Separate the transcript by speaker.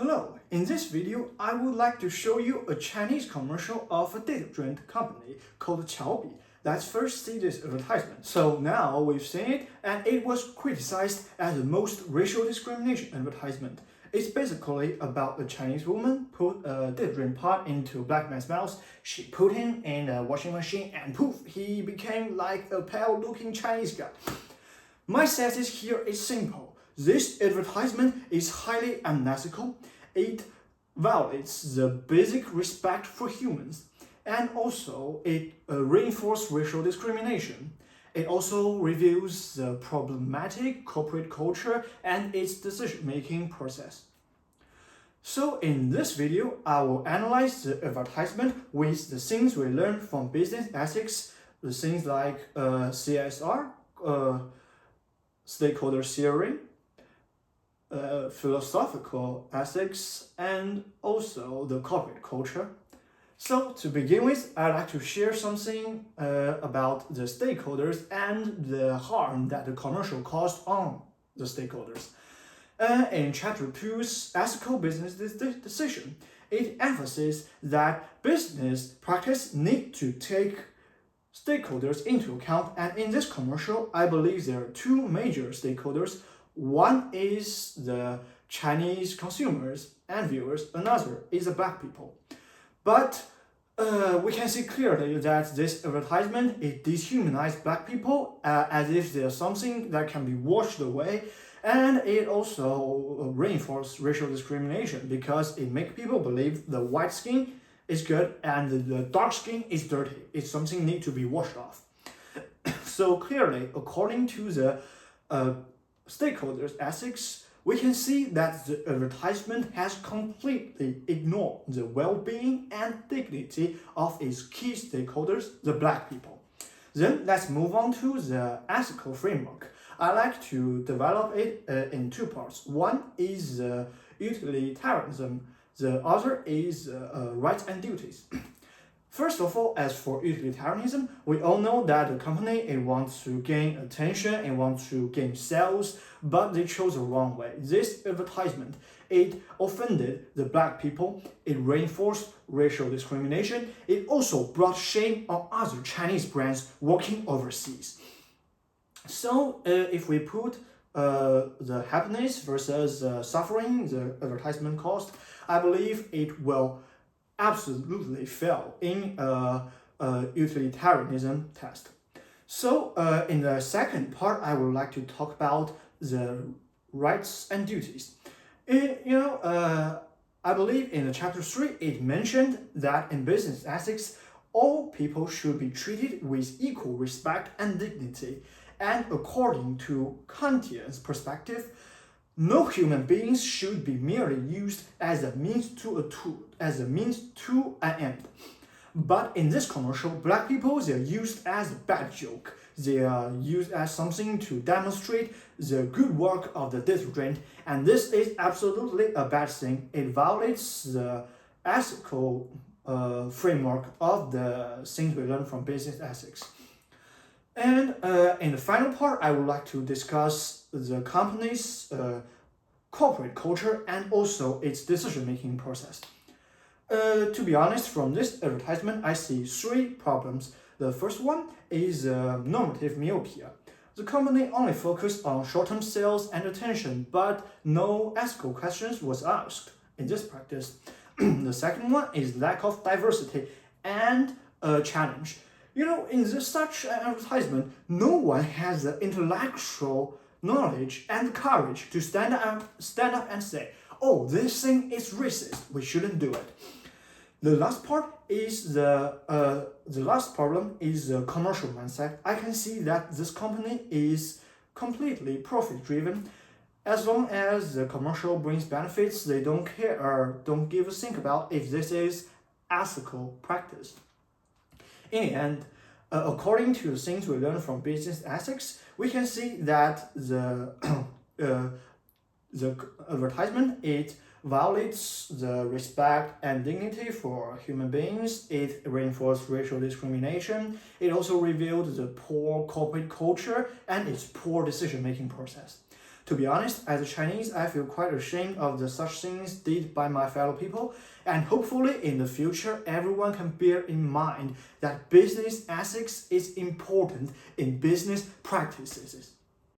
Speaker 1: Hello, in this video, I would like to show you a Chinese commercial of a detergent company called Qiaobi. Let's first see this advertisement. So now we've seen it, and it was criticized as the most racial discrimination advertisement. It's basically about a Chinese woman put a detergent pot into a black man's mouth. She put him in a washing machine, and poof, he became like a pale-looking Chinese guy. My thesis here is simple. This advertisement is highly unethical. It violates the basic respect for humans, and also it reinforces racial discrimination. It also reveals the problematic corporate culture and its decision-making process. So in this video, I will analyze the advertisement with the things we learned from business ethics, the things like CSR, stakeholder theory, philosophical ethics, and also the corporate culture. So to begin with, I'd like to share something about the stakeholders and the harm that the commercial caused on the stakeholders. In Chapter 2's Ethical Business Decision, it emphasizes that business practice need to take stakeholders into account, and in this commercial, I believe there are two major stakeholders. One is the Chinese consumers and viewers, another is the black people. But we can see clearly that this advertisement, it dehumanizes black people as if they're something that can be washed away, and it also reinforces racial discrimination because it makes people believe the white skin is good and the dark skin is dirty. It's something need to be washed off. So clearly, according to the stakeholders' ethics, we can see that the advertisement has completely ignored the well-being and dignity of its key stakeholders, the black people. Then let's move on to the ethical framework. I like to develop it in two parts. One is utilitarianism, the other is rights and duties. First of all, as for utilitarianism, we all know that the company it wants to gain attention, it wants to gain sales, but they chose the wrong way. This advertisement, it offended the black people, it reinforced racial discrimination, it also brought shame on other Chinese brands working overseas. So if we put the happiness versus suffering the advertisement cost, I believe it will absolutely fail in a utilitarianism test. So in the second part, I would like to talk about the rights and duties. I believe in the chapter 3, it mentioned that in business ethics, all people should be treated with equal respect and dignity. And according to Kantian's perspective, no human beings should be merely used as a means to an end. But in this commercial, black people, they are used as a bad joke. They are used as something to demonstrate the good work of the detergent, and this is absolutely a bad thing. It violates the ethical framework of the things we learn from business ethics. And in the final part, I would like to discuss the company's corporate culture and also its decision-making process. To be honest, from this advertisement, I see three problems. The first one is normative myopia. The company only focused on short-term sales and attention, but no ethical questions was asked in this practice. The second one is lack of diversity and a challenge. In such an advertisement, no one has the intellectual knowledge and courage to stand up and say, "Oh, this thing is racist. We shouldn't do it." The last part is the last problem is the commercial mindset. I can see that this company is completely profit-driven. As long as the commercial brings benefits, they don't care or don't give a think about if this is ethical practice. In the end, according to the things we learn from business ethics, we can see that the advertisement, it violates the respect and dignity for human beings. It reinforces racial discrimination. It also revealed the poor corporate culture and its poor decision-making process. To be honest, as a Chinese, I feel quite ashamed of the such things did by my fellow people, and hopefully in the future everyone can bear in mind that business ethics is important in business practices.